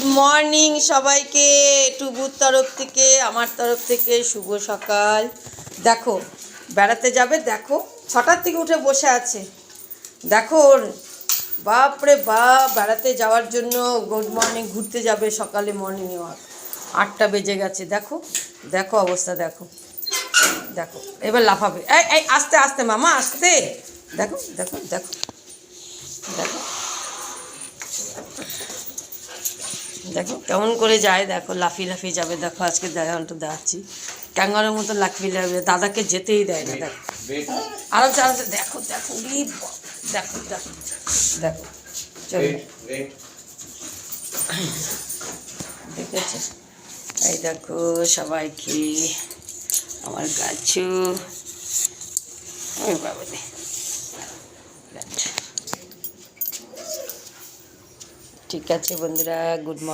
Good morning সবাইকে, টুবুর তরফ থেকে, আমার তরফ থেকে শুভ সকাল। দেখো বেড়াতে যাবে, দেখো 6টার থেকে উঠে বসে আছে। দেখো ওর বাপরে বাপ, বেড়াতে যাওয়ার জন্য গুড মর্নিং, ঘুরতে যাবে সকালে মর্নিং ওয়াক। 8টা বেজে গেছে। দেখো দেখো অবস্থা, দেখো দেখো এবার লাফাবে। এই এই আস্তে আস্তে মামা, আস্তে। দেখো দেখো দেখো দেখো দেখো কেমন করে যায়, দেখো লাফিয়ে লাফিয়ে যাবে। দেখো আজকে দেখানটা দেখাচ্ছি, ক্যাঙ্গারের মতো লাফিয়ে লাফিয়ে, দাদাকে যেতেই দেয় না। দেখো আরামসে আরামসে, দেখো দেখো দেখো দেখো দেখো চলো, দেখেছো? এই দেখো সবাইকে আমার গাছু, বাবা ঠিক আছে বন্ধুরা, গুড মর্নিং।